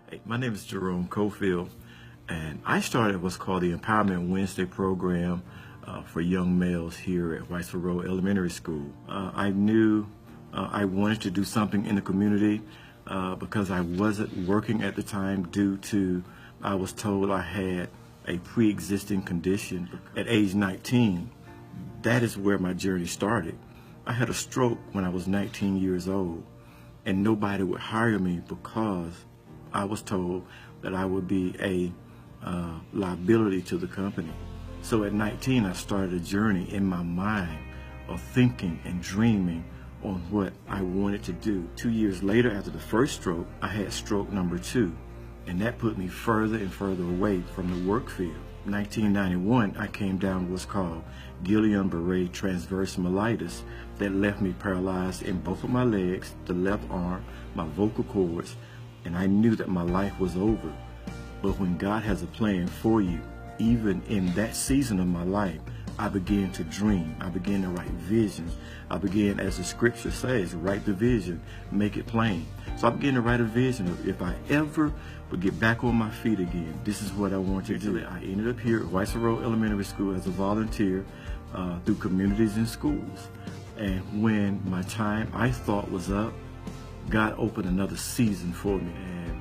Hey, my name is Jerome Cofield, and I started what's called the Empowerment Wednesday program for young males here at Whitesville Road Elementary School. I knew I wanted to do something in the community because I wasn't working at the time due to I was told I had a pre-existing condition at age 19. That is where my journey started. I had a stroke when I was 19 years old, and nobody would hire me because I was told that I would be a liability to the company. So at 19, I started a journey in my mind of thinking and dreaming on what I wanted to do. 2 years later, after the first stroke, I had stroke number 2, and that put me further and further away from the work field. 1991, I came down with what's called Guillain-Barré transverse myelitis that left me paralyzed in both of my legs, the left arm, my vocal cords, and I knew that my life was over. But when God has a plan for you, even in that season of my life, I began to dream. I began to write visions. I began, as the scripture says, write the vision, make it plain. So I began to write a vision of if I ever would get back on my feet again, this is what I want to do. I ended up here at Whitesville Road Elementary School as a volunteer through communities and schools. And when my time I thought was up, God opened another season for me. And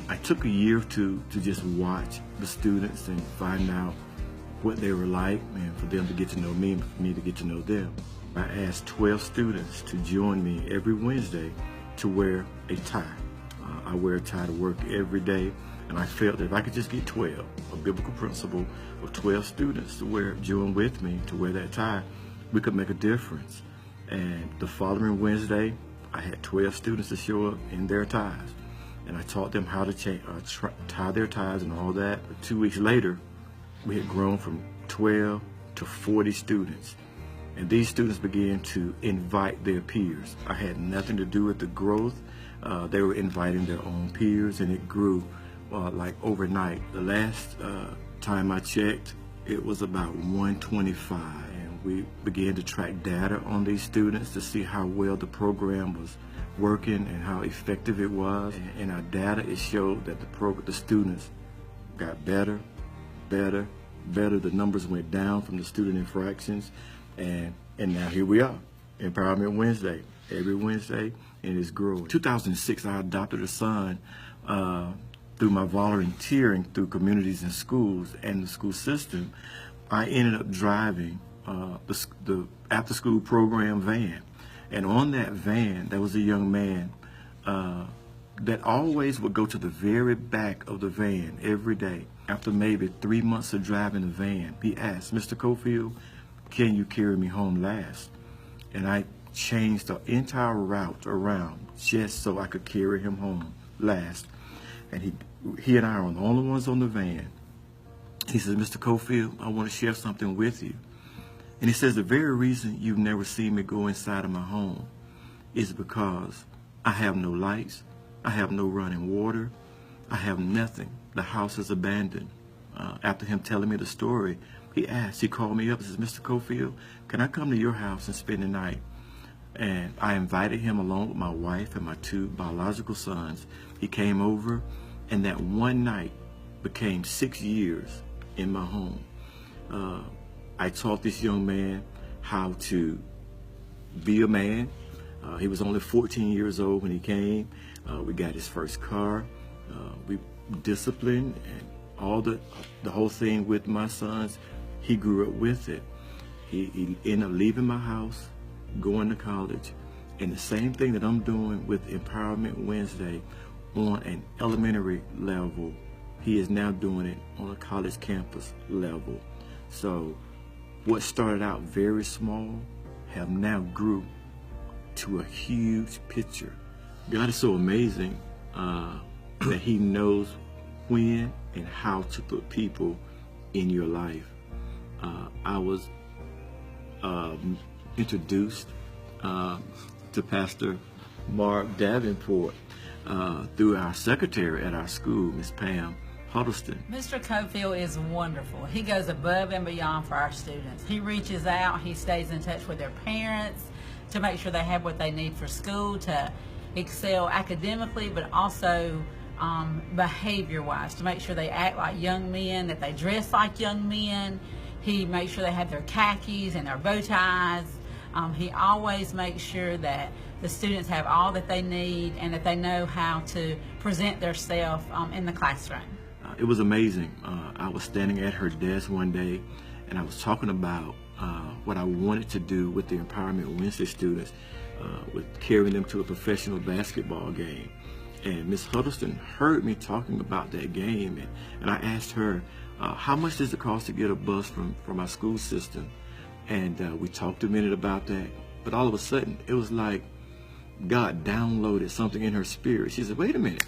I took a year or two to just watch the students and find out what they were like, and for them to get to know me and for me to get to know them. I asked 12 students to join me every Wednesday to wear a tie. I wear a tie to work every day, and I felt that if I could just get 12, a biblical principle of 12 students to join with me to wear that tie, we could make a difference. And the following Wednesday, I had 12 students to show up in their ties, and I taught them how to tie their ties and all that. But 2 weeks later, we had grown from 12 to 40 students, and these students began to invite their peers. I had nothing to do with the growth. They were inviting their own peers, and it grew like overnight. The last time I checked, it was about 125, and we began to track data on these students to see how well the program was working and how effective it was. And our data, it showed that the students got better. The numbers went down from the student infractions, and now here we are, Empowerment Wednesday, every Wednesday, and it's growing. 2006, I adopted a son through my volunteering through communities and schools and the school system. I ended up driving the after-school program van, and on that van, there was a young man that always would go to the very back of the van every day. After maybe 3 months of driving the van, he asked, "Mr. Cofield, can you carry me home last?" And I changed the entire route around just so I could carry him home last. And he and I are the only ones on the van. He says, "Mr. Cofield, I want to share something with you." And he says, "The very reason you've never seen me go inside of my home is because I have no lights, I have no running water, I have nothing. The house is abandoned." After him telling me the story, he called me up and says, "Mr. Cofield, can I come to your house and spend the night?" And I invited him along with my wife and my 2 biological sons. He came over, and that one night became 6 years in my home. I taught this young man how to be a man. He was only 14 years old when he came. We got his first car. We disciplined and all the whole thing with my sons. He grew up with it. He ended up leaving my house, going to college, and the same thing that I'm doing with Empowerment Wednesday on an elementary level, he is now doing it on a college campus level. So what started out very small have now grew to a huge picture. God is so amazing that he knows when and how to put people in your life. I was introduced to Pastor Mark Davenport through our secretary at our school, Miss Pam Huddleston. Mr. Cofield is wonderful. He goes above and beyond for our students. He reaches out, he stays in touch with their parents to make sure they have what they need for school to excel academically, but also behavior-wise, to make sure they act like young men, that they dress like young men. He makes sure they have their khakis and their bow ties. He always makes sure that the students have all that they need and that they know how to present themselves in the classroom. It was amazing. I was standing at her desk one day and I was talking about what I wanted to do with the Empowerment Wednesday students, with carrying them to a professional basketball game. And Ms. Huddleston heard me talking about that game, and I asked her, how much does it cost to get a bus from our school system? And we talked a minute about that, but all of a sudden it was like God downloaded something in her spirit. She said, wait a minute,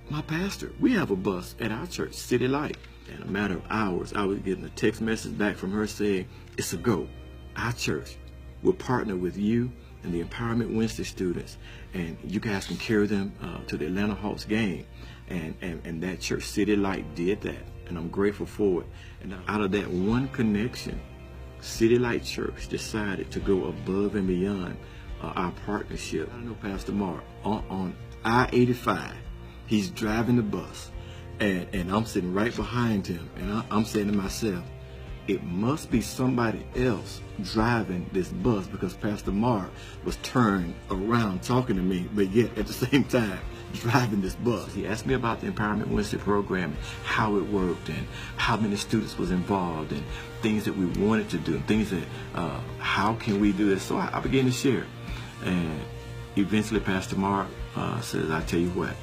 my pastor, we have a bus at our church, City Light. In a matter of hours, I was getting a text message back from her saying, it's a go. Our church will partner with you and the Empowerment Wednesday students, and you guys can carry them to the Atlanta Hawks game. And that church, City Light, did that, and I'm grateful for it. And out of that one connection, City Light Church decided to go above and beyond our partnership. I know Pastor Mark on I-85, he's driving the bus, and I'm sitting right behind him, and I'm saying to myself, it must be somebody else driving this bus, because Pastor Mark was turned around talking to me, but yet at the same time driving this bus. He asked me about the Empowerment Wednesday program, how it worked, and how many students was involved, and things that we wanted to do, and things that, how can we do this? So I began to share. And eventually Pastor Mark says, I tell you what,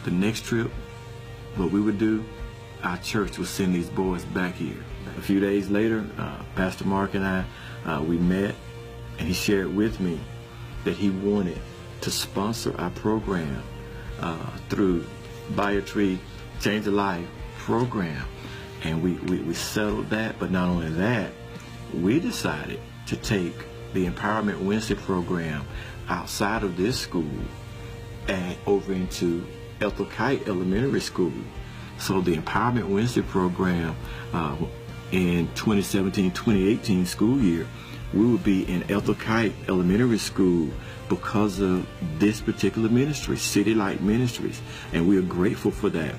the next trip, what we would do, our church would send these boys back here. A few days later, Pastor Mark and I, we met, and he shared with me that he wanted to sponsor our program through BioTree Change a Life program. And we settled that, but not only that, we decided to take the Empowerment Wednesday program outside of this school and over into Ethel Kite Elementary School. So the Empowerment Wednesday program in 2017-2018 school year, we would be in Ethel Kite Elementary School because of this particular ministry, City Light Ministries, and we are grateful for that.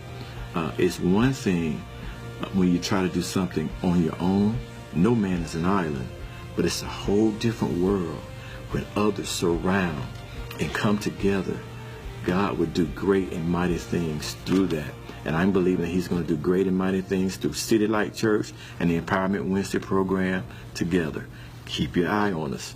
It's one thing when you try to do something on your own. No man is an island, but it's a whole different world when others surround and come together. God would do great and mighty things through that. And I'm believing that he's going to do great and mighty things through City Light Church and the Empowerment Wednesday program together. Keep your eye on us.